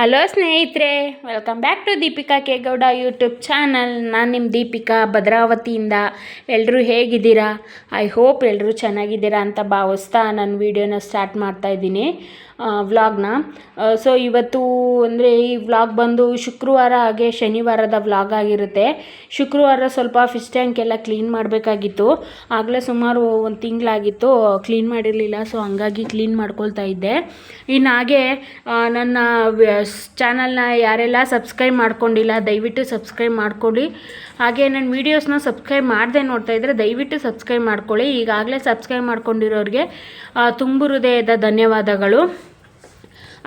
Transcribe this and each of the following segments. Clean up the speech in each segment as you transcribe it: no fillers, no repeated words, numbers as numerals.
Hello ಸ್ನೇಹಿತರೆ, welcome back to Deepika K Gowda YouTube channel. ನಾನು ನಿಮ್ಮ ದೀಪಿಕಾ ಭದ್ರಾವತಿಯಿಂದ. ಎಲ್ಲರೂ ಹೇಗಿದ್ದೀರಾ? ಐ ಹೋಪ್ ಎಲ್ಲರೂ ಚೆನ್ನಾಗಿದ್ದೀರಾ ಅಂತ ಭಾವಿಸ್ತಾ ನನ್ನ ವೀಡಿಯೋನ ಸ್ಟಾರ್ಟ್ ಮಾಡ್ತಾಯಿದ್ದೀನಿ, ವ್ಲಾಗ್ನ. ಸೊ ಇವತ್ತು ಅಂದರೆ ಈ ವ್ಲಾಗ್ ಬಂದು ಶುಕ್ರವಾರ ಹಾಗೆ ಶನಿವಾರದ ವ್ಲಾಗ್ ಆಗಿರುತ್ತೆ. ಶುಕ್ರವಾರ ಸ್ವಲ್ಪ ಫಿಶ್ ಟ್ಯಾಂಕ್ ಎಲ್ಲ ಕ್ಲೀನ್ ಮಾಡಬೇಕಾಗಿತ್ತು. ಆಗಲೇ ಸುಮಾರು ಒಂದು ತಿಂಗಳಾಗಿತ್ತು ಕ್ಲೀನ್ ಮಾಡಿರಲಿಲ್ಲ, ಸೊ ಹಂಗಾಗಿ ಕ್ಲೀನ್ ಮಾಡ್ಕೊಳ್ತಾ ಇದ್ದೆ. ಇನ್ನು ಹಾಗೆ ನನ್ನ ಚಾನಲ್ನ ಯಾರೆಲ್ಲ ಸಬ್ಸ್ಕ್ರೈಬ್ ಮಾಡ್ಕೊಂಡಿಲ್ಲ ದಯವಿಟ್ಟು ಸಬ್ಸ್ಕ್ರೈಬ್ ಮಾಡ್ಕೊಳ್ಳಿ. ಹಾಗೆ ನನ್ನ ವೀಡಿಯೋಸ್ನ ಸಬ್ಸ್ಕ್ರೈಬ್ ಮಾಡದೆ ನೋಡ್ತಾ ಇದ್ದರೆ ದಯವಿಟ್ಟು ಸಬ್ಸ್ಕ್ರೈಬ್ ಮಾಡ್ಕೊಳ್ಳಿ. ಈಗಾಗಲೇ ಸಬ್ಸ್ಕ್ರೈಬ್ ಮಾಡ್ಕೊಂಡಿರೋರಿಗೆ ತುಂಬು ಹೃದಯದ ಧನ್ಯವಾದಗಳು.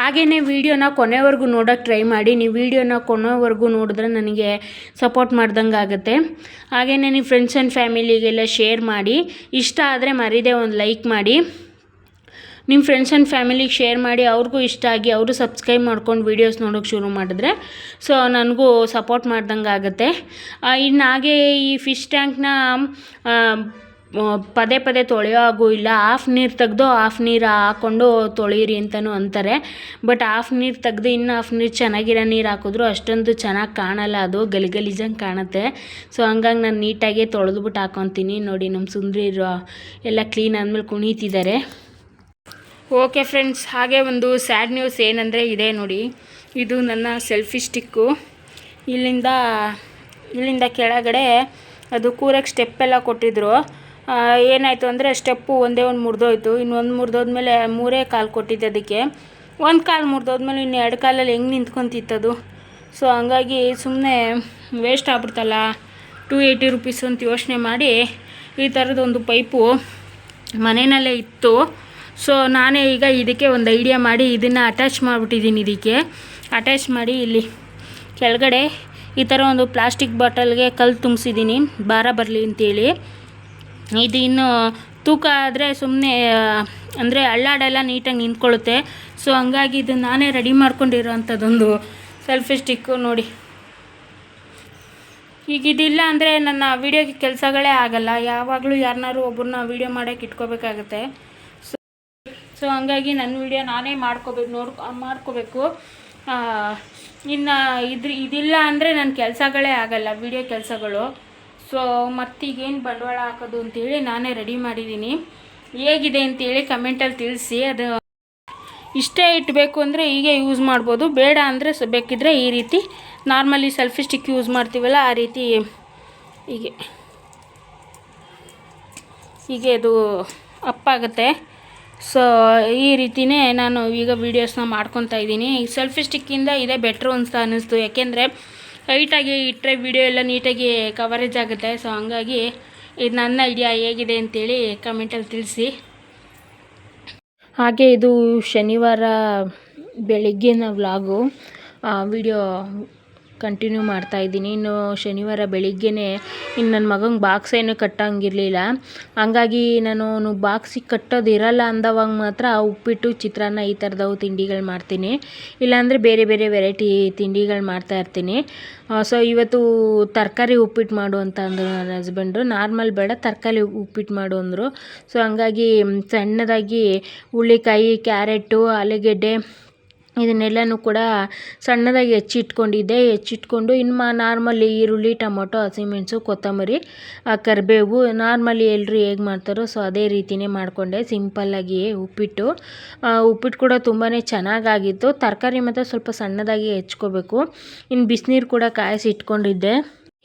ಹಾಗೆಯೇ ವೀಡಿಯೋನ ಕೊನೆವರೆಗೂ ನೋಡೋಕ್ಕೆ ಟ್ರೈ ಮಾಡಿ. ನೀವು ವೀಡಿಯೋನ ಕೊನೆವರೆಗೂ ನೋಡಿದ್ರೆ ನನಗೆ ಸಪೋರ್ಟ್ ಮಾಡ್ದಂಗೆ ಆಗುತ್ತೆ. ಹಾಗೆಯೇ ನೀವು ಫ್ರೆಂಡ್ಸ್ ಆ್ಯಂಡ್ ಫ್ಯಾಮಿಲಿಗೆಲ್ಲ ಶೇರ್ ಮಾಡಿ. ಇಷ್ಟ ಆದರೆ ಮರೀದೆ ಒಂದು ಲೈಕ್ ಮಾಡಿ. ನಿಮ್ಮ ಫ್ರೆಂಡ್ಸ್ ಆ್ಯಂಡ್ ಫ್ಯಾಮಿಲಿಗೆ ಶೇರ್ ಮಾಡಿ, ಅವ್ರಿಗೂ ಇಷ್ಟ ಆಗಿ ಅವರು ಸಬ್ಸ್ಕ್ರೈಬ್ ಮಾಡ್ಕೊಂಡು ವೀಡಿಯೋಸ್ ನೋಡೋಕ್ಕೆ ಶುರು ಮಾಡಿದ್ರೆ ಸೊ ನನಗೂ ಸಪೋರ್ಟ್ ಮಾಡ್ದಂಗೆ ಆಗುತ್ತೆ. ಇನ್ನು ಹಾಗೆ ಈ ಫಿಶ್ ಟ್ಯಾಂಕ್ನ ಪದೇ ಪದೇ ತೊಳೆಯೋ ಹಾಗೂ ಇಲ್ಲ. ಹಾಫ್ ನೀರು ತೆಗೆದು ಹಾಫ್ ನೀರು ಹಾಕ್ಕೊಂಡು ತೊಳೀರಿ ಅಂತಲೂ ಅಂತಾರೆ. ಬಟ್ ಹಾಫ್ ನೀರು ತೆಗೆದು ಇನ್ನು ಹಾಫ್ ನೀರು ಚೆನ್ನಾಗಿರೋ ನೀರು ಹಾಕಿದ್ರು ಅಷ್ಟೊಂದು ಚೆನ್ನಾಗಿ ಕಾಣಲ್ಲ, ಅದು ಗಲೀಜಂಗೆ ಕಾಣುತ್ತೆ. ಸೊ ಹಂಗಾಗಿ ನಾನು ನೀಟಾಗಿ ತೊಳೆದ್ಬಿಟ್ಟು ಹಾಕ್ಕೊತೀನಿ. ನೋಡಿ ನಮ್ಮ ಸುಂದರಿರು ಎಲ್ಲ ಕ್ಲೀನ್ ಆದಮೇಲೆ ಕುಣಿತಿದ್ದಾರೆ. ಓಕೆ ಫ್ರೆಂಡ್ಸ್, ಹಾಗೆ ಒಂದು ಸ್ಯಾಡ್ ನ್ಯೂಸ್ ಏನಂದರೆ ಇದೆ ನೋಡಿ, ಇದು ನನ್ನ ಸೆಲ್ಫಿ ಸ್ಟಿಕ್ಕು. ಇಲ್ಲಿಂದ ಕೆಳಗಡೆ ಅದು ಕೂರಕ್ಕೆ ಸ್ಟೆಪ್ಪೆಲ್ಲ ಕೊಟ್ಟಿದ್ರು. ಏನಾಯಿತು ಅಂದರೆ ಸ್ಟೆಪ್ಪು ಒಂದೇ ಒಂದು ಮುರಿದೋಯ್ತು. ಇನ್ನೊಂದು ಮುರಿದೋದ್ಮೇಲೆ 3 ಕಾಲು ಕೊಟ್ಟಿದ್ದೆ ಅದಕ್ಕೆ. ಒಂದು ಕಾಲು ಮುರಿದೋದ್ಮೇಲೆ ಇನ್ನು 2 ಕಾಲಲ್ಲಿ ಹೆಂಗೆ ನಿಂತ್ಕೊಂತಿತ್ತದು. ಸೊ ಹಂಗಾಗಿ ಸುಮ್ಮನೆ ವೇಸ್ಟ್ ಆಗ್ಬಿಡ್ತಲ್ಲ, 280 ರುಪೀಸ್ ಅಂತ ಯೋಚನೆ ಮಾಡಿ ಈ ಥರದೊಂದು ಪೈಪು ಮನೆಯಲ್ಲೇ ಇತ್ತು. ಸೊ ನಾನೇ ಈಗ ಇದಕ್ಕೆ ಒಂದು ಐಡಿಯಾ ಮಾಡಿ ಇದನ್ನು ಅಟ್ಯಾಚ್ ಮಾಡಿಬಿಟ್ಟಿದ್ದೀನಿ. ಇದಕ್ಕೆ ಅಟ್ಯಾಚ್ ಮಾಡಿ ಇಲ್ಲಿ ಕೆಳಗಡೆ ಈ ಥರ ಒಂದು ಪ್ಲಾಸ್ಟಿಕ್ ಬಾಟಲ್ಗೆ ಕಲ್ಲು ತುಂಬಿಸಿದ್ದೀನಿ, ಭಾರ ಬರಲಿ ಅಂತೇಳಿ. ಇದು ಇನ್ನು ತೂಕ ಆದರೆ ಸುಮ್ಮನೆ ಅಂದರೆ ಅಳ್ಳಾಡೆಲ್ಲ ನೀಟಾಗಿ ನಿಂತ್ಕೊಳ್ಳುತ್ತೆ. ಸೊ ಹಂಗಾಗಿ ಇದು ನಾನೇ ರೆಡಿ ಮಾಡ್ಕೊಂಡಿರೋ ಅಂಥದ್ದೊಂದು ಸೆಲ್ಫಿ ಸ್ಟಿಕ್ಕು ನೋಡಿ. ಈಗ ಇದಿಲ್ಲ ಅಂದರೆ ನನ್ನ ವೀಡಿಯೋಗೆ ಕೆಲಸಗಳೇ ಆಗಲ್ಲ. ಯಾವಾಗಲೂ ಯಾರನ್ನಾರು ಒಬ್ಬರನ್ನ ವೀಡಿಯೋ ಮಾಡೋಕ್ಕೆ ಇಟ್ಕೋಬೇಕಾಗತ್ತೆ. ಸೊ ಹಂಗಾಗಿ ನನ್ನ ವೀಡಿಯೋ ನಾನೇ ಮಾಡ್ಕೋಬೇಕು. ಇನ್ನು ಇದಿಲ್ಲ ಅಂದರೆ ನನ್ನ ಕೆಲಸಗಳೇ ಆಗಲ್ಲ, ವೀಡಿಯೋ ಕೆಲಸಗಳು. ಸೊ ಮತ್ತೀಗೇನು ಬಂಡವಾಳ ಹಾಕೋದು ಅಂತೇಳಿ ನಾನೇ ರೆಡಿ ಮಾಡಿದ್ದೀನಿ. ಹೇಗಿದೆ ಅಂತೇಳಿ ಕಮೆಂಟಲ್ಲಿ ತಿಳಿಸಿ. ಅದು ಇಷ್ಟೇ ಇಟ್ಟಬೇಕು ಅಂದರೆ ಹೀಗೆ ಯೂಸ್ ಮಾಡ್ಬೋದು, ಬೇಡ ಅಂದರೆ ಬೇಕಿದ್ದರೆ ಈ ರೀತಿ ನಾರ್ಮಲಿ ಸೆಲ್ಫಿ ಸ್ಟಿಕ್ ಯೂಸ್ ಮಾಡ್ತೀವಲ್ಲ ಆ ರೀತಿ ಹೀಗೆ ಅದು ಅಪ್ಪಾಗುತ್ತೆ. ಸೊ ಈ ರೀತಿಯೇ ನಾನು ಈಗ ವೀಡಿಯೋಸ್ನ ಮಾಡ್ಕೊತಾ ಇದ್ದೀನಿ. ಈ ಸೆಲ್ಫಿ ಸ್ಟಿಕ್ಕಿಂದ ಇದೇ ಬೆಟ್ರು ಅಂತ ಅನ್ನಿಸ್ತು, ಯಾಕೆಂದರೆ ಹೈಟಾಗಿ ಇಟ್ಟರೆ ವೀಡಿಯೋ ಎಲ್ಲ ನೀಟಾಗಿ ಕವರೇಜ್ ಆಗುತ್ತೆ. ಸೊ ಹಂಗಾಗಿ ಇದು ನನ್ನ ಐಡಿಯಾ, ಹೇಗಿದೆ ಅಂತೇಳಿ ಕಮೆಂಟಲ್ಲಿ ತಿಳಿಸಿ. ಹಾಗೆ ಇದು ಶನಿವಾರ ಬೆಳಗ್ಗಿನ ವ್ಲಾಗು ವಿಡಿಯೋ ಕಂಟಿನ್ಯೂ ಮಾಡ್ತಾಯಿದ್ದೀನಿ. ಇನ್ನು ಶನಿವಾರ ಬೆಳಿಗ್ಗೆನೇ ಇನ್ನು ನನ್ನ ಮಗಂಗೆ ಬಾಕ್ಸ್ ಏನು ಕಟ್ಟೋಂಗಿರಲಿಲ್ಲ. ಹಂಗಾಗಿ ನಾನು ಬಾಕ್ಸಿಗೆ ಕಟ್ಟೋದಿರಲ್ಲ ಅಂದವಾಗ ಮಾತ್ರ ಉಪ್ಪಿಟ್ಟು, ಚಿತ್ರಾನ್ನ ಈ ಥರದವು ತಿಂಡಿಗಳು ಮಾಡ್ತೀನಿ. ಇಲ್ಲಾಂದರೆ ಬೇರೆ ಬೇರೆ ವೆರೈಟಿ ತಿಂಡಿಗಳು ಮಾಡ್ತಾಯಿರ್ತೀನಿ. ಸೊ ಇವತ್ತು ತರಕಾರಿ ಉಪ್ಪಿಟ್ಟು ಮಾಡು ಅಂತ ಅಂದರು ನನ್ನ ಹಸ್ಬೆಂಡು. ನಾರ್ಮಲ್ ಬೇಡ, ತರಕಾರಿ ಉಪ್ಪಿಟ್ಟು ಮಾಡು ಅಂದರು. ಸೊ ಹಂಗಾಗಿ ಸಣ್ಣದಾಗಿ ಹುಳ್ಳಿಕಾಯಿ, ಕ್ಯಾರೆಟು, ಆಲೂಗೆಡ್ಡೆ ಇದನ್ನೆಲ್ಲನೂ ಕೂಡ ಸಣ್ಣದಾಗಿ ಹೆಚ್ಚಿಟ್ಕೊಂಡು ಇನ್ನು ನಾರ್ಮಲಿ ಈರುಳ್ಳಿ, ಟೊಮೊಟೊ, ಹಸಿಮೆಣಸು, ಕೊತ್ತಂಬರಿ, ಕರಿಬೇವು ನಾರ್ಮಲಿ ಎಲ್ಲರೂ ಹೇಗೆ ಮಾಡ್ತಾರೋ ಸೊ ಅದೇ ರೀತಿಯೇ ಮಾಡಿಕೊಂಡೆ. ಸಿಂಪಲ್ಲಾಗಿ ಉಪ್ಪಿಟ್ಟು ಕೂಡ ತುಂಬಾ ಚೆನ್ನಾಗಾಗಿತ್ತು. ತರಕಾರಿ ಮತ್ತು ಸ್ವಲ್ಪ ಸಣ್ಣದಾಗಿ ಹೆಚ್ಕೋಬೇಕು. ಇನ್ನು ಬಿಸಿನೀರು ಕೂಡ ಕಾಯಿಸಿ ಇಟ್ಕೊಂಡಿದ್ದೆ.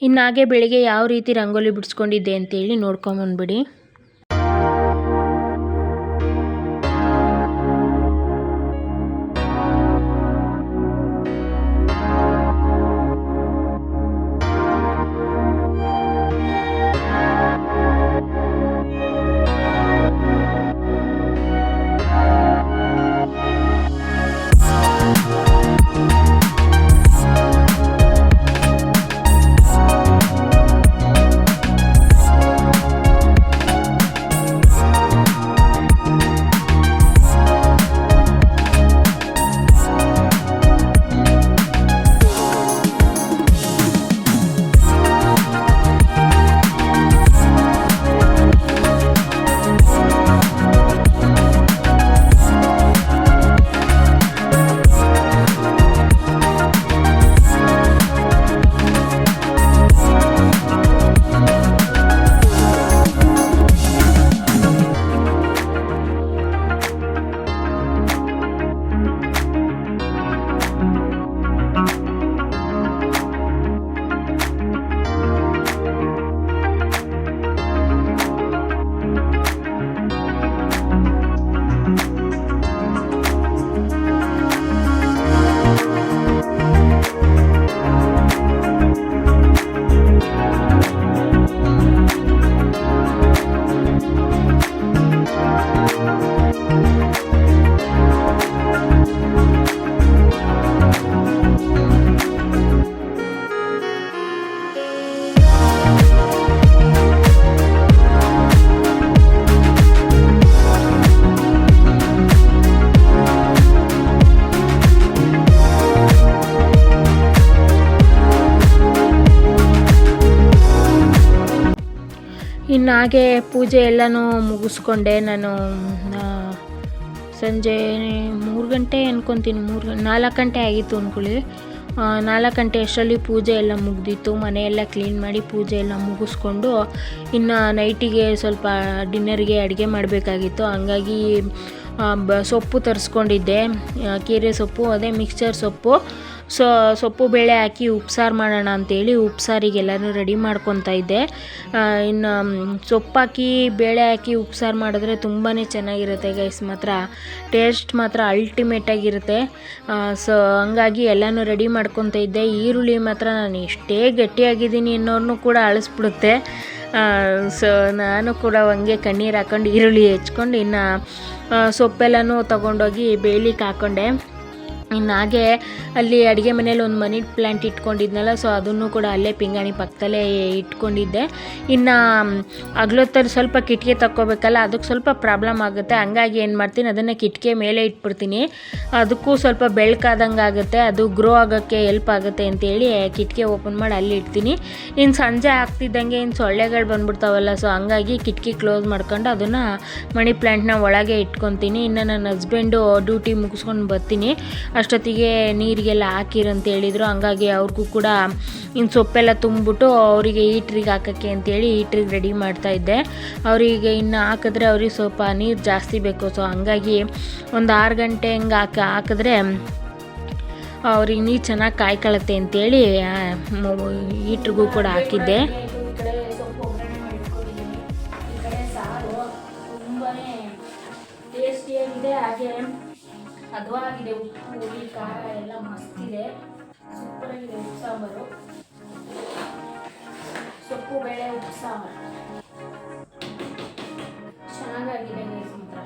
ಇನ್ನು ಹಾಗೆ ಬೆಳಿಗ್ಗೆ ಯಾವ ರೀತಿ ರಂಗೋಲಿ ಬಿಡಿಸ್ಕೊಂಡಿದ್ದೆ ಅಂತೇಳಿ ನೋಡ್ಕೊಂಬಂದ್ಬಿಡಿ. ಇನ್ನು ಹಾಗೆ ಪೂಜೆ ಎಲ್ಲನೂ ಮುಗಿಸ್ಕೊಂಡೆ ನಾನು. ಸಂಜೆ 3 ಗಂಟೆ ಅಂದ್ಕೊತೀನಿ, 4 ಗಂಟೆ ಆಗಿತ್ತು ಅಂದ್ಕೊಳ್ಳಿ. 4 ಗಂಟೆ ಅಷ್ಟರಲ್ಲಿ ಪೂಜೆ ಎಲ್ಲ ಮುಗ್ದಿತ್ತು. ಮನೆಯೆಲ್ಲ ಕ್ಲೀನ್ ಮಾಡಿ ಪೂಜೆ ಎಲ್ಲ ಮುಗಿಸ್ಕೊಂಡು ಇನ್ನು ನೈಟಿಗೆ ಸ್ವಲ್ಪ ಡಿನ್ನರ್ಗೆ ಅಡುಗೆ ಮಾಡಬೇಕಾಗಿತ್ತು. ಹಂಗಾಗಿ ಸೊಪ್ಪು ತರಿಸ್ಕೊಂಡಿದ್ದೆ, ಕೀರೆ ಸೊಪ್ಪು, ಅದೇ ಮಿಕ್ಸ್ಚರ್ ಸೊಪ್ಪು. ಸೊಪ್ಪು ಬೇಳೆ ಹಾಕಿ ಉಪ್ಸಾರು ಮಾಡೋಣ ಅಂಥೇಳಿ ಉಪ್ಸಾರಿಗೆಲ್ಲನೂ ರೆಡಿ ಮಾಡ್ಕೊತಾ ಇದ್ದೆ. ಇನ್ನು ಸೊಪ್ಪು ಹಾಕಿ ಬೇಳೆ ಹಾಕಿ ಉಪ್ಸಾರು ಮಾಡಿದ್ರೆ ತುಂಬಾ ಚೆನ್ನಾಗಿರುತ್ತೆ ಗೈಸ್. ಮಾತ್ರ ಟೇಸ್ಟ್ ಮಾತ್ರ ಅಲ್ಟಿಮೇಟಾಗಿರುತ್ತೆ. ಸೊ ಹಂಗಾಗಿ ಎಲ್ಲನೂ ರೆಡಿ ಮಾಡ್ಕೊತಾ ಇದ್ದೆ. ಈರುಳ್ಳಿ ಮಾತ್ರ ನಾನು ಎಷ್ಟೇ ಗಟ್ಟಿಯಾಗಿದ್ದೀನಿ ಅನ್ನೋರ್ನೂ ಕೂಡ ಅಳಿಸ್ಬಿಡುತ್ತೆ. ಸೊ ನಾನು ಕೂಡ ಹಂಗೆ ಕಣ್ಣೀರು ಹಾಕ್ಕೊಂಡು ಈರುಳ್ಳಿ ಹೆಚ್ಕೊಂಡು ಇನ್ನು ಸೊಪ್ಪೆಲ್ಲನೂ ತೊಗೊಂಡೋಗಿ ಬೇಯಲಿಕ್ಕೆ ಹಾಕ್ಕೊಂಡೆ. ಇನ್ನು ಹಾಗೆ ಅಲ್ಲಿ ಅಡುಗೆ ಮನೇಲಿ ಒಂದು ಮನಿ ಪ್ಲ್ಯಾಂಟ್ ಇಟ್ಕೊಂಡಿದ್ನಲ್ಲ, ಸೊ ಅದನ್ನು ಕೂಡ ಅಲ್ಲೇ ಪಿಂಗಾಣಿ ಪಕ್ಕದಲ್ಲೇ ಇಟ್ಕೊಂಡಿದ್ದೆ. ಇನ್ನು ಅಗ್ಲೊತ್ತಲ್ಲಿ ಸ್ವಲ್ಪ ಕಿಟಕಿ ತಕ್ಕೋಬೇಕಲ್ಲ, ಅದಕ್ಕೆ ಸ್ವಲ್ಪ ಪ್ರಾಬ್ಲಮ್ ಆಗುತ್ತೆ. ಹಂಗಾಗಿ ಏನು ಮಾಡ್ತೀನಿ, ಅದನ್ನು ಕಿಟಕಿ ಮೇಲೆ ಇಟ್ಬಿಡ್ತೀನಿ. ಅದಕ್ಕೂ ಸ್ವಲ್ಪ ಬೆಳಕಾದಂಗೆ ಆಗುತ್ತೆ, ಅದು ಗ್ರೋ ಆಗೋಕ್ಕೆ ಹೆಲ್ಪ್ ಆಗುತ್ತೆ ಅಂತೇಳಿ ಕಿಟಕಿ ಓಪನ್ ಮಾಡಿ ಅಲ್ಲಿ ಇಡ್ತೀನಿ. ಇನ್ನು ಸಂಜೆ ಆಗ್ತಿದ್ದಂಗೆ ಇನ್ನು ಸೊಳ್ಳೆಗಳು ಬಂದ್ಬಿಡ್ತಾವಲ್ಲ, ಸೊ ಹಂಗಾಗಿ ಕಿಟಕಿ ಕ್ಲೋಸ್ ಮಾಡ್ಕೊಂಡು ಅದನ್ನು ಮನಿ ಪ್ಲ್ಯಾಂಟ್ನ ಒಳಗೆ ಇಟ್ಕೊತೀನಿ. ಇನ್ನು ನನ್ನ ಹಸ್ಬೆಂಡು ಡ್ಯೂಟಿ ಮುಗಿಸ್ಕೊಂಡು ಬರ್ತೀನಿ ಅಷ್ಟೊತ್ತಿಗೆ ನೀರಿಗೆಲ್ಲ ಹಾಕಿರಂತ ಹೇಳಿದರು. ಹಂಗಾಗಿ ಅವ್ರಿಗೂ ಕೂಡ ಇನ್ನು ಸೊಪ್ಪೆಲ್ಲ ತುಂಬಿಬಿಟ್ಟು ಅವರಿಗೆ ಹೀಟ್ರಿಗೆ ಹಾಕೋಕ್ಕೆ ಅಂತೇಳಿ ಹೀಟ್ರಿಗೆ ರೆಡಿ ಮಾಡ್ತಾಯಿದ್ದೆ. ಅವರಿಗೆ ಇನ್ನು ಹಾಕಿದ್ರೆ ಅವ್ರಿಗೆ ಸ್ವಲ್ಪ ನೀರು ಜಾಸ್ತಿ ಬೇಕು. ಸೊ ಹಂಗಾಗಿ ಒಂದು 6 ಗಂಟೆ ಹಂಗೆ ಹಾಕಿದ್ರೆ ಅವ್ರಿಗೆ ನೀರು ಚೆನ್ನಾಗಿ ಕಾಯ್ಕೊಳ್ಳುತ್ತೆ ಅಂತೇಳಿ ಹೀಟ್ರಿಗೂ ಕೂಡ ಹಾಕಿದ್ದೆ. ಟೇಸ್ಟಿಯಾಗಿದೆ, ಹಾಗೆ ಹದವಾಗಿದೆ. ಉಪ್ಪು ಹುಳಿ ಖಾರ ಎಲ್ಲ ಮಸ್ತಿದೆ, ಸೂಪರಾಗಿದೆ ಉಪ್ಪು ಸಾಂಬಾರು. ಸೊಪ್ಪು ಬೇಳೆ ಉಪ್ಪು ಸಾಂಬಾರು ಚೆನ್ನಾಗಾಗಿದೆ ಮಾತ್ರ.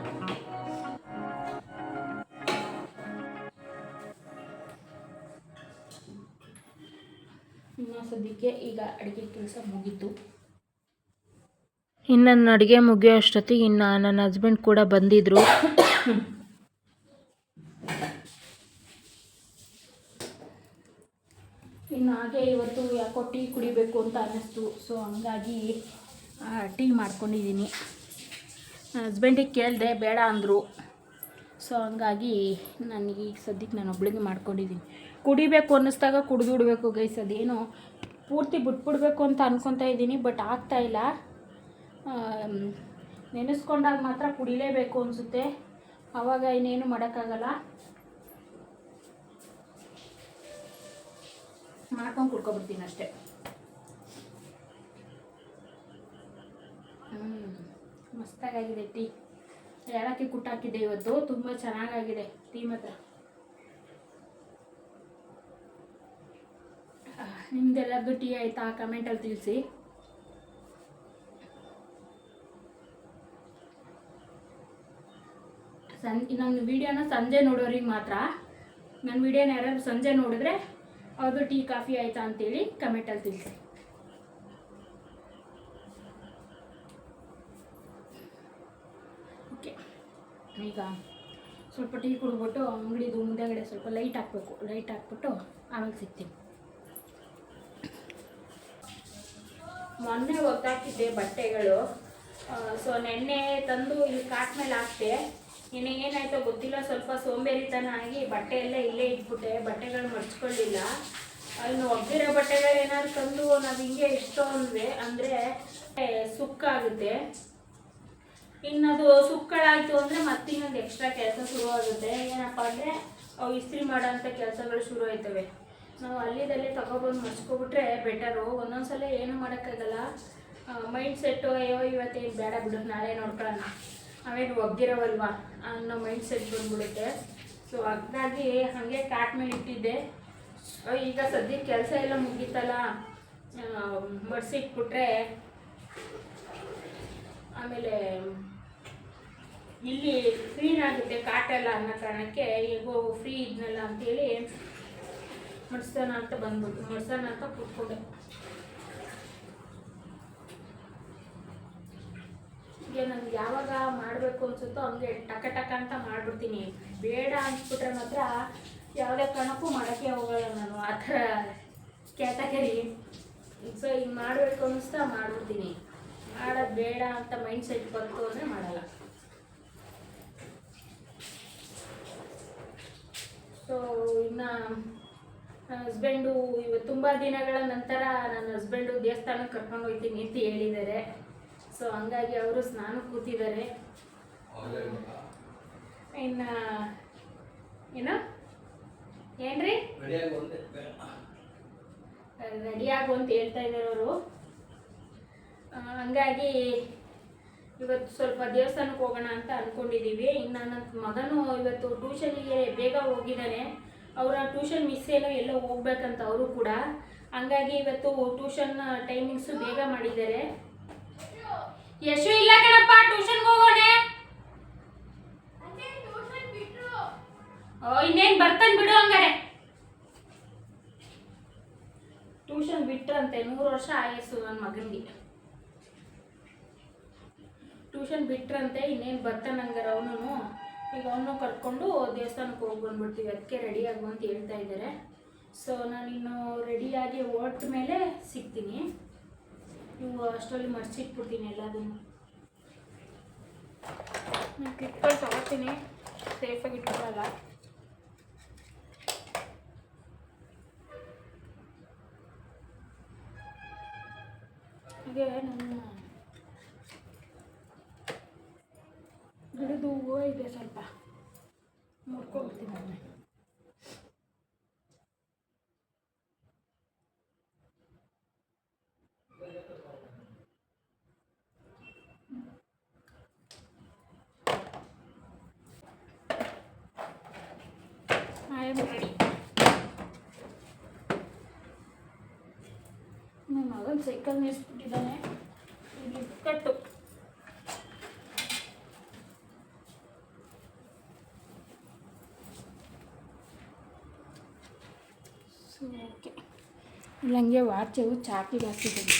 ಇನ್ನು ಸದ್ಯಕ್ಕೆ ಈಗ ಅಡುಗೆ ಕೆಲಸ ಮುಗೀತು. ಇನ್ನು ನನ್ನ ಅಡುಗೆ ಮುಗಿಯೋ ಅಷ್ಟೊತ್ತಿಗೆ ಇನ್ನು ನನ್ನ ಹಸ್ಬೆಂಡ್ ಕೂಡ ಬಂದಿದ್ದರು. ಇನ್ನು ಹಾಗೆ ಇವತ್ತು ಯಾಕೋ ಟೀ ಕುಡಿಬೇಕು ಅಂತ ಅನ್ನಿಸ್ತು. ಸೊ ಹಂಗಾಗಿ ಟೀ ಮಾಡ್ಕೊಂಡಿದ್ದೀನಿ. ಹಸ್ಬೆಂಡಿಗೆ ಕೇಳಿದೆ, ಬೇಡ ಅಂದರು. ಸೊ ಹಂಗಾಗಿ ನನಗೆ ಸದ್ಯಕ್ಕೆ ನಾನು ಒಬ್ಳಿಗೆ ಮಾಡ್ಕೊಂಡಿದ್ದೀನಿ. ಕುಡಿಬೇಕು ಅನ್ನಿಸ್ದಾಗ ಕುಡಿದು ಬಿಡಬೇಕು ಗೈಸ್. ಅದೇನೋ ಪೂರ್ತಿ ಬಿಟ್ಬಿಡ್ಬೇಕು ಅಂತ ಅನ್ಕೊತಾ ಇದ್ದೀನಿ, ಬಟ್ ಆಗ್ತಾಯಿಲ್ಲ. ನೆನೆಸ್ಕೊಂಡಾಗ ಮಾತ್ರ ಕುಡಿಲೇಬೇಕು ಅನಿಸುತ್ತೆ, ಆವಾಗ ಇನ್ನೇನು ಮಾಡೋಕ್ಕಾಗಲ್ಲ. ಮಾಡ್ಕೊಂಡು ಕುಡ್ಕೊಬಿಡ್ತೀನಿ ಅಷ್ಟೇ. ಮಸ್ತಾಗಿದೆ ಟೀ. ಏಲಕ್ಕಿ ಕುಟ್ಟಾಕಿದ್ದೆ ಇವತ್ತು, ತುಂಬ ಚೆನ್ನಾಗಾಗಿದೆ ಟೀ ಮಾತ್ರ. ನಿಮ್ದೆಲ್ಲರದು ಟೀ ಆಯಿತಾ ಕಮೆಂಟಲ್ಲಿ ತಿಳಿಸಿ. ನನ್ನ ವಿಡಿಯೋನ ಸಂಜೆ ನೋಡೋರಿಗೆ ಮಾತ್ರ, ನನ್ನ ವಿಡಿಯೋನ ಯಾರಾದ್ರು ಸಂಜೆ ನೋಡಿದ್ರೆ ಅದು ಟೀ ಕಾಫಿ ಆಯಿತಾ ಅಂತೇಳಿ ಕಮೆಂಟಲ್ಲಿ ತಿಳಿಸಿ. ಓಕೆ, ಈಗ ಸ್ವಲ್ಪ ಟೀ ಕುಡಿದ್ಬಿಟ್ಟು ಅಂಗಡಿದು ಮುಂದೆಗಡೆ ಸ್ವಲ್ಪ ಲೈಟ್ ಹಾಕಬೇಕು. ಲೈಟ್ ಹಾಕ್ಬಿಟ್ಟು ಆಮೇಲೆ ಸಿಗ್ತೀನಿ. ಮೊನ್ನೆ ಒಗ್ದಾಕಿದ್ದೆ ಬಟ್ಟೆಗಳು. ಸೊ ನೆನ್ನೆ ತಂದು ಇಲ್ಲಿ ಕಾಟ್ ಮೇಲೆ ಹಾಕ್ತೆ. ಏನಾಯ್ತೋ ಗೊತ್ತಿಲ್ಲ, ಸ್ವಲ್ಪ ಸೋಂಬೇರಿತನ ಆಗಿ ಬಟ್ಟೆ ಎಲ್ಲ ಇಲ್ಲೇ ಇಟ್ಬಿಟ್ಟೆ. ಬಟ್ಟೆಗಳು ಮಡ್ಚ್ಕೊಳ್ಳಿಲ್ಲ. ಇನ್ನು ಒಗ್ದಿರೋ ಬಟ್ಟೆಗಳು ಏನಾದ್ರು ತಂದು ನಾವು ಹಿಂಗೆ ಇಷ್ಟೊಂದ್ವಿ ಅಂದರೆ ಸುಕ್ಕಾಗುತ್ತೆ. ಇನ್ನದು ಸುಕ್ಕಳಾಯಿತು ಅಂದರೆ ಮತ್ತಿನ್ನೊಂದು ಎಕ್ಸ್ಟ್ರಾ ಕೆಲಸ ಶುರುವಾಗುತ್ತೆ. ಏನಪ್ಪ ಅಂದರೆ ಅವು ಇಸ್ತ್ರಿ ಮಾಡೋಂಥ ಕೆಲಸಗಳು ಶುರು ಆಯ್ತವೆ. ನಾವು ಅಲ್ಲಿದಲ್ಲೇ ತಗೊಬಂದು ಮಡ್ಚ್ಕೊಬಿಟ್ರೆ ಬೆಟರು. ಒಂದೊಂದ್ಸಲ ಏನೂ ಮಾಡೋಕ್ಕಾಗಲ್ಲ. ಮೈಂಡ್ ಸೆಟ್ಟು, ಅಯ್ಯೋ ಇವತ್ತೇನು ಬೇಡ ಬಿಡು, ನಾಳೆ ನೋಡ್ಕೊಳ್ಳೋಣ, ಆಮೇಲೆ ಒಗ್ದಿರೋವಲ್ವ ಅನ್ನೋ ಮೈಂಡ್ ಸೆಟ್ ಬಂದ್ಬಿಡುತ್ತೆ. ಸೊ ಹಾಗಾಗಿ ಹಾಗೆ ಕಾಟ್ ಮೇಲೆ ಇಟ್ಟಿದ್ದೆ. ಈಗ ಸದ್ಯಕ್ಕೆ ಕೆಲಸ ಎಲ್ಲ ಮುಗೀತಲ್ಲ, ಮಡ್ಸಿಟ್ಬಿಟ್ರೆ ಆಮೇಲೆ ಇಲ್ಲಿ ಕ್ಲೀನ್ ಆಗುತ್ತೆ ಕಾಟೆಲ್ಲ ಅನ್ನೋ ಕಾರಣಕ್ಕೆ ಹೇಗೋ ಫ್ರೀ ಇದ್ನಲ್ಲ ಅಂತೇಳಿ ಮಡ್ಸೋಣ ಅಂತ ಬಂದ್ಬಿಟ್ಟು ಮಡ್ಸೋಣ ಅಂತ ಕೂತ್ಕೊಂಡೆ. ಈಗ ನನಗೆ ಯಾವಾಗ ಮಾಡಬೇಕು ಅನ್ಸುತ್ತೋ ಹಂಗೆ ಟಕ ಟಕ ಅಂತ ಮಾಡಿಬಿಡ್ತೀನಿ. ಬೇಡ ಅನ್ಸ್ಬಿಟ್ರೆ ಮಾತ್ರ ಯಾವುದೇ ಕಾರಣಕ್ಕೂ ಮಾಡೋಕ್ಕೆ ಹೋಗಲ್ಲ ನಾನು, ಆ ಥರ ಕ್ಯಾಟಗರಿ. ಸೊ ಈಗ ಮಾಡಬೇಕು ಅನ್ನಿಸ್ತಾ ಮಾಡಿಬಿಡ್ತೀನಿ. ಆಡೋದು ಬೇಡ ಅಂತ ಮೈಂಡ್ ಸೆಟ್ ಬಂತು ಅಂದರೆ ಮಾಡಲ್ಲ. ಸೊ ಇನ್ನು ನನ್ನ ಹಸ್ಬೆಂಡು ಇವತ್ತು ತುಂಬ ದಿನಗಳ ನಂತರ ನನ್ನ ಹಸ್ಬೆಂಡು ದೇವಸ್ಥಾನಕ್ಕೆ ಕರ್ಕೊಂಡು ಹೋಗ್ತೀನಿ ಅಂತ ಹೇಳಿದ್ದಾರೆ. ಸೊ ಹಂಗಾಗಿ ಅವರು ಸ್ನಾನ ಕೂತಿದ್ದಾರೆ. ಇನ್ನು ಏನು ಏನ್ರಿ ರೆಡಿಯಾಗು ಅಂತ ಹೇಳ್ತಾ ಇದ್ದಾರೆ ಅವರು. ಹಂಗಾಗಿ ಇವತ್ತು ಸ್ವಲ್ಪ ದೇವಸ್ಥಾನಕ್ಕೆ ಹೋಗೋಣ ಅಂತ ಅಂದ್ಕೊಂಡಿದ್ದೀವಿ. ಇನ್ನು ನನ್ನ ಮಗನೂ ಇವತ್ತು ಟ್ಯೂಷನಿಗೆ ಬೇಗ ಹೋಗಿದ್ದಾನೆ. ಅವರ ಟ್ಯೂಷನ್ ಮಿಸ್ ಏನೋ ಎಲ್ಲೋ ಹೋಗ್ಬೇಕಂತ ಅವರು ಕೂಡ. ಹಂಗಾಗಿ ಇವತ್ತು ಟ್ಯೂಷನ್ ಟೈಮಿಂಗ್ಸು ಬೇಗ ಮಾಡಿದ್ದಾರೆ. ಯಶು ಇಲ್ಲ ಕಣಪ್ಪ, ಟ್ಯೂಷನ್ಗೆ ಹೋಗೋಣೆ. ಇನ್ನೇನು ಬರ್ತಾನೆ ಬಿಡು. ಹಂಗಾರೆ ಟ್ಯೂಷನ್ ಬಿಟ್ರಂತೆ 100 ವರ್ಷ ಆಯಸ್ಸು ನನ್ನ ಮಗನಿಗೆ. ಟ್ಯೂಷನ್ ಬಿಟ್ರಂತೆ, ಇನ್ನೇನು ಬರ್ತಾನೆ ಹಂಗಾರೆ ಅವನು. ಈಗ ಅವನು ಕರ್ಕೊಂಡು ದೇವಸ್ಥಾನಕ್ಕೆ ಹೋಗಿ ಬಂದ್ಬಿಡ್ತೀವಿ. ಅದಕ್ಕೆ ರೆಡಿಯಾಗು ಅಂತ ಹೇಳ್ತಾ ಇದ್ದಾರೆ. ಸೊ ನಾನಿನ್ನು ರೆಡಿಯಾಗಿ ಹೊರಟ ಮೇಲೆ ಸಿಗ್ತೀನಿ. ನೀವು ಅಷ್ಟರಲ್ಲಿ ಮರ್ಚಿಟ್ಬಿಡ್ತೀನಿ ಎಲ್ಲದನ್ನು. ನಾನು ಕಿಟ್ಕೊಂಡು ತಗೋತೀನಿ, ಸೇಫಾಗಿ ಇಟ್ಕೊಳ್ಳಲ್ಲ. ಹಾಗೆ ನನ್ನ ಗಿಡದ ಹೂವು ಇದೆ, ಸ್ವಲ್ಪ ಮುಡ್ಕೊಂಡ್ಬಿಡ್ತೀನಿ ಅದನ್ನ. ರೆಡಿ. ನನ್ನ ಮಗನ ಸೈಕಲ್ ನಿಲ್ಲಿಸ್ಬಿಟ್ಟಿದ್ದಾನೆ. ಇಲ್ಲಿ ಕಟ್ಟು. ಸೊ ಓಕೆ, ಇಲ್ಲ ಹಂಗೆ ವಾಚು ಚಾಕಿಗೆ ಹಾಕಿದ್ದೀನಿ.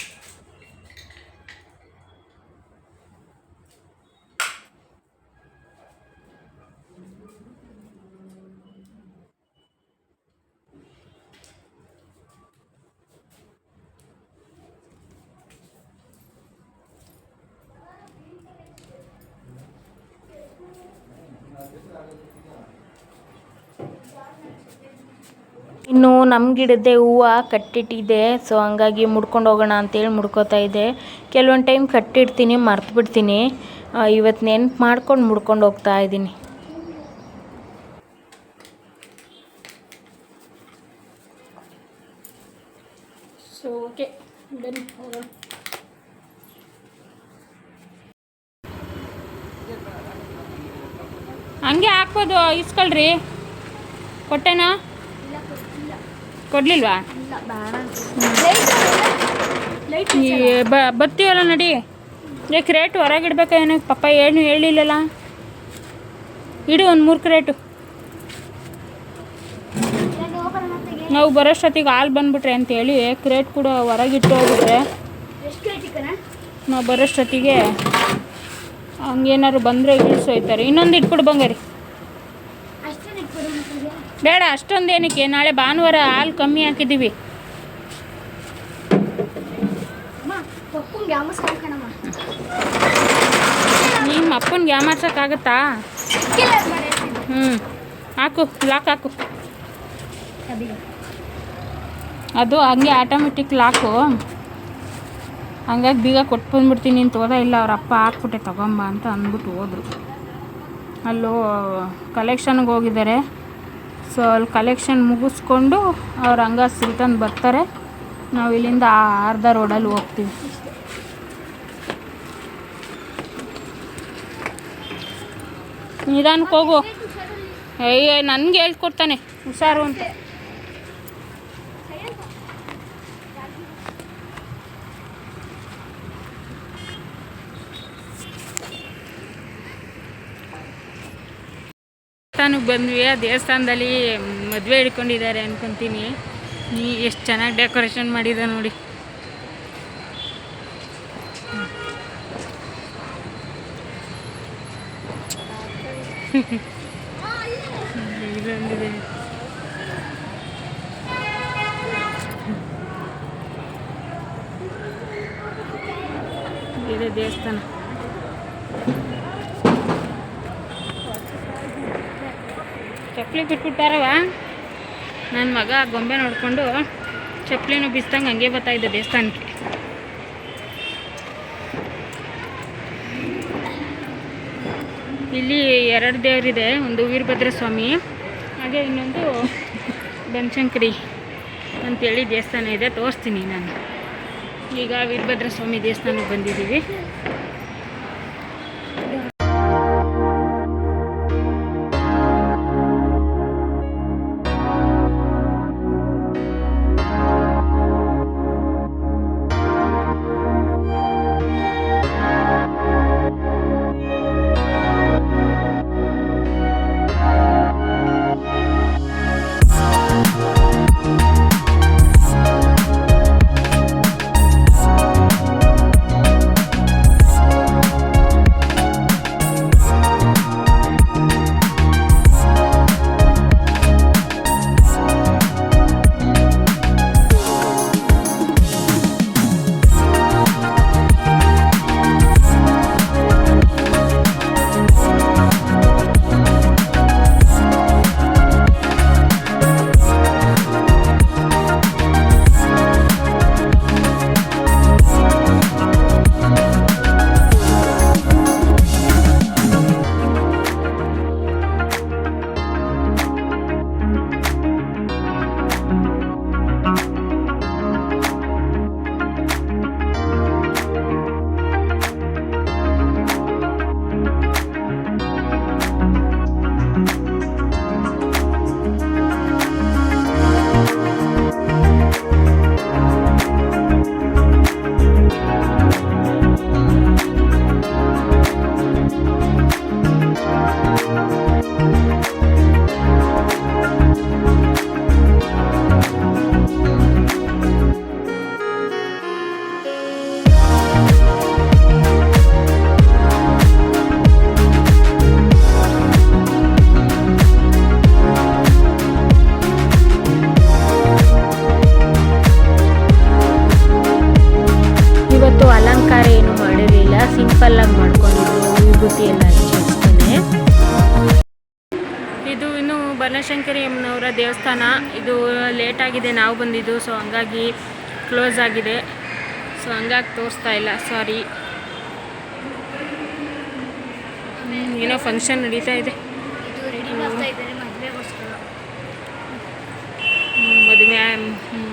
ಇನ್ನು ನಮ್ಮ ಗಿಡದ್ದೇ ಹೂವು ಕಟ್ಟಿಟ್ಟಿದೆ. ಸೊ ಹಂಗಾಗಿ ಮುಡ್ಕೊಂಡು ಹೋಗೋಣ ಅಂತೇಳಿ ಮುಡ್ಕೋತಾ ಇದ್ದೆ. ಕೆಲವೊಂದು ಟೈಮ್ ಕಟ್ಟಿಡ್ತೀನಿ, ಮರ್ತು ಬಿಡ್ತೀನಿ. ಇವತ್ತು ನೆನ್ಪು ಮಾಡ್ಕೊಂಡು ಮುಡ್ಕೊಂಡು ಹೋಗ್ತಾ ಇದ್ದೀನಿ. ಸೊ ಓಕೆ, ಬನ್ನಿ ಹೋಗೋಣ. ಹಂಗೆ ಹಾಕ್ಬೋದು, ಇಸ್ಕೊಳ್ರಿ. ಕೊಟ್ಟೆನಾ? ಕೊಡ್ಲಿಲ್ವಾ? ಬರ್ತೀವಲ್ಲ ನಡಿ. ಯಾಕೆ ಕ್ರೇಟ್ ಹೊರಗೆ ಇಡ್ಬೇಕಾ? ಏನೋ ಪಪ್ಪ ಏನು ಹೇಳಿಲ್ಲಲ್ಲ. ಇಡು ಒಂದು 3 ಕ್ರೇಟು. ನಾವು ಬರೋಷ್ಟೊತ್ತಿಗೆ ಹಾಲು ಬಂದ್ಬಿಟ್ರೆ ಅಂತೇಳಿ ಕ್ರೇಟ್ ಕೂಡ ಹೊರಗಿಟ್ಟು ಹೋಗ್ಬಿಟ್ರೆ ನಾವು ಬರೋಷ್ಟೊತ್ತಿಗೆ ಹಂಗೇನಾದ್ರು ಬಂದರೆ ಇಳಿಸೋಯ್ತಾರೆ. ಇನ್ನೊಂದು ಇಟ್ಬಿಡು ಬಂಗಾರಿ. ಬೇಡ ಅಷ್ಟೊಂದೇನಕ್ಕೆ, ನಾಳೆ ಭಾನುವಾರ ಹಾಲು ಕಮ್ಮಿ ಹಾಕಿದ್ದೀವಿ. ನಿಮ್ಮ ಅಪ್ಪನಿಗೆ ಯಾಮಾರ್ಸೋಕ್ಕಾಗತ್ತಾ? ಹಾಕು, ಲಾಕ್ ಹಾಕು. ಅದು ಹಂಗೆ ಆಟೋಮೆಟಿಕ್ ಲಾಕು. ಹಂಗಾಗಿ ಬೀಗ ಕೊಟ್ಟು ಬಂದ್ಬಿಡ್ತೀನಿ ಅಂತ ಹೋದ. ಇಲ್ಲ ಅವ್ರ ಅಪ್ಪ ಹಾಕ್ಬಿಟ್ಟೆ ತಗೊಂಬ ಅಂತ ಅಂದ್ಬಿಟ್ಟು ಹೋದರು. ಅಲ್ಲೂ ಕಲೆಕ್ಷನ್ಗೆ ಹೋಗಿದ್ದಾರೆ. ಸೊ ಅಲ್ಲಿ ಕಲೆಕ್ಷನ್ ಮುಗಿಸ್ಕೊಂಡು ಅವ್ರು ಹಂಗೆ ರಿಟರ್ನ್ ಬರ್ತಾರೆ. ನಾವು ಇಲ್ಲಿಂದ ಅರ್ಧ ರೋಡಲ್ಲಿ ಹೋಗ್ತೀವಿ. ನಿಧಾನಕ್ಕೆ ಹೋಗು. ಅಯ್ಯ ನನಗೆ ಹೇಳ್ಕೊಡ್ತಾನೆ ಹುಷಾರು ಅಂತ. ದೇವಸ್ಥಾನಕ್ಕೆ ಬಂದ್ವಿ. ಆ ದೇವಸ್ಥಾನದಲ್ಲಿ ಮದುವೆ ಹಿಡ್ಕೊಂಡಿದ್ದಾರೆ ಅನ್ಕೊತೀನಿ. ಎಷ್ಟು ಚೆನ್ನಾಗಿ ಡೆಕೋರೇಷನ್ ಮಾಡಿದೆ ನೋಡಿ. ಇದೊಂದಿದೆ. ಇದೆ ದೇವಸ್ಥಾನ. ಚಪ್ಪಲಿ ಬಿಟ್ಬಿಟ್ಟಾರವ. ನನ್ನ ಮಗ ಗೊಂಬೆ ನೋಡಿಕೊಂಡು ಚಪ್ಪಲಿನೂ ಬಿಸ್ದಂಗೆ ಹಂಗೆ ಬರ್ತಾಯಿದ್ದೆ ದೇವಸ್ಥಾನಕ್ಕೆ. ಇಲ್ಲಿ 2 ದೇವರಿದೆ, ಒಂದು ವೀರಭದ್ರ ಸ್ವಾಮಿ, ಹಾಗೆ ಇನ್ನೊಂದು ಬನಶಂಕರಿ ಅಂತೇಳಿ ದೇವಸ್ಥಾನ ಇದೆ. ತೋರಿಸ್ತೀನಿ ನಾನು. ಈಗ ವೀರಭದ್ರ ಸ್ವಾಮಿ ದೇವಸ್ಥಾನಕ್ಕೆ ಬಂದಿದ್ದೀವಿ. ಅಲಂಕಾರ ಏನು ಮಾಡಿರಲಿಲ್ಲ, ಸಿಂಪಲ್ಲಾಗಿ ಮಾಡ್ಕೊಂಡಿದ್ರು. ವಿಭೂತಿ ಎಲ್ಲ ಹಚ್ಚಿಸ್ತೇನೆ. ಇದು ಇನ್ನು ಬನಶಂಕರಿ ಅಮ್ಮನವರ ದೇವಸ್ಥಾನ. ಇದು ಲೇಟಾಗಿದೆ ನಾವು ಬಂದಿದ್ದು, ಸೊ ಹಂಗಾಗಿ ಕ್ಲೋಸ್ ಆಗಿದೆ. ಸೊ ಹಂಗಾಗಿ ತೋರಿಸ್ತಾ ಇಲ್ಲ, ಸಾರಿ. ಏನೋ ಫಂಕ್ಷನ್ ನಡೀತಾ ಇದೆ,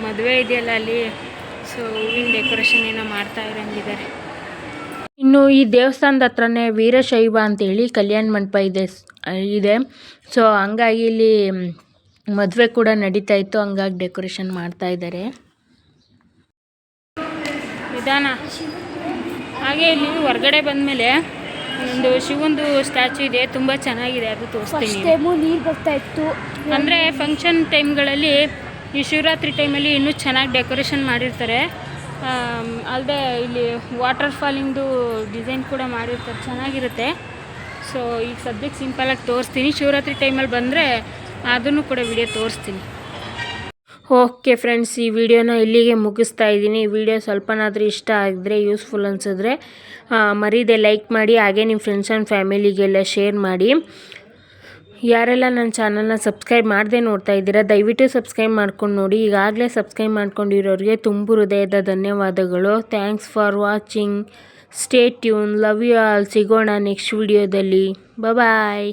ಮದುವೆ ಇದೆಯಲ್ಲ ಅಲ್ಲಿ. ಸೊ ಹೂವಿನ ಡೆಕೋರೇಷನ್ ಏನೋ ಮಾಡ್ತಾ ಇರೋಂಗಿದ್ದಾರೆ. ಇನ್ನು ಈ ದೇವಸ್ಥಾನದ ಹತ್ರನೇ ವೀರಶೈವ ಅಂತೇಳಿ ಕಲ್ಯಾಣ ಮಂಟಪ ಇದೆ. ಸೊ ಹಂಗಾಗಿ ಇಲ್ಲಿ ಮದುವೆ ಕೂಡ ನಡೀತಾ ಇತ್ತು, ಹಂಗಾಗಿ ಡೆಕೋರೇಷನ್ ಮಾಡ್ತಾ ಇದ್ದಾರೆ. ನಿಧಾನ. ಹಾಗೆ ಇಲ್ಲಿ ಹೊರಗಡೆ ಬಂದಮೇಲೆ ಒಂದು ಶಿವಂದು ಸ್ಟ್ಯಾಚು ಇದೆ, ತುಂಬ ಚೆನ್ನಾಗಿದೆ. ಅದು ತೋರಿಸ್ತೀನಿ. ನೀರು ಬರ್ತಾ ಇತ್ತು ಅಂದರೆ ಫಂಕ್ಷನ್ ಟೈಮ್ಗಳಲ್ಲಿ, ಈ ಶಿವರಾತ್ರಿ ಟೈಮಲ್ಲಿ ಇನ್ನೂ ಚೆನ್ನಾಗಿ ಡೆಕೋರೇಷನ್ ಮಾಡಿರ್ತಾರೆ. ಅಲ್ಲದೆ ಇಲ್ಲಿ ವಾಟರ್ ಫಾಲಿಂದು ಡಿಸೈನ್ ಕೂಡ ಮಾಡಿರ್ತಾರೆ, ಚೆನ್ನಾಗಿರುತ್ತೆ. ಸೊ ಈಗ ಸದ್ಯಕ್ಕೆ ಸಿಂಪಲಾಗಿ ತೋರಿಸ್ತೀನಿ. ಶಿವರಾತ್ರಿ ಟೈಮಲ್ಲಿ ಬಂದರೆ ಅದನ್ನು ಕೂಡ ವಿಡಿಯೋ ತೋರಿಸ್ತೀನಿ. ಓಕೆ ಫ್ರೆಂಡ್ಸ್, ಈ ವಿಡಿಯೋನ ಇಲ್ಲಿಗೆ ಮುಗಿಸ್ತಾ ಇದ್ದೀನಿ. ಈ ವಿಡಿಯೋ ಸ್ವಲ್ಪನಾದರೂ ಇಷ್ಟ ಆಗಿದ್ರೆ, ಯೂಸ್ಫುಲ್ ಅನಿಸಿದ್ರೆ ಮರೀದೆ ಲೈಕ್ ಮಾಡಿ. ಹಾಗೆ ನಿಮ್ಮ ಫ್ರೆಂಡ್ಸ್ ಆ್ಯಂಡ್ ಫ್ಯಾಮಿಲಿಗೆಲ್ಲ ಶೇರ್ ಮಾಡಿ. ಯಾರೆಲ್ಲ ನನ್ನ ಚಾನಲ್ನ ಸಬ್ಸ್ಕ್ರೈಬ್ ಮಾಡದೆ ನೋಡ್ತಾ ಇದ್ದೀರಾ, ದಯವಿಟ್ಟು ಸಬ್ಸ್ಕ್ರೈಬ್ ಮಾಡ್ಕೊಂಡು ನೋಡಿ. ಈಗಾಗಲೇ ಸಬ್ಸ್ಕ್ರೈಬ್ ಮಾಡ್ಕೊಂಡಿರೋರಿಗೆ ತುಂಬ ಹೃದಯದ ಧನ್ಯವಾದಗಳು. Thanks for watching. Stay tune. Love you all. ಸಿಗೋಣ ನೆಕ್ಸ್ಟ್ ವಿಡಿಯೋದಲ್ಲಿ. ಬಾಯ್.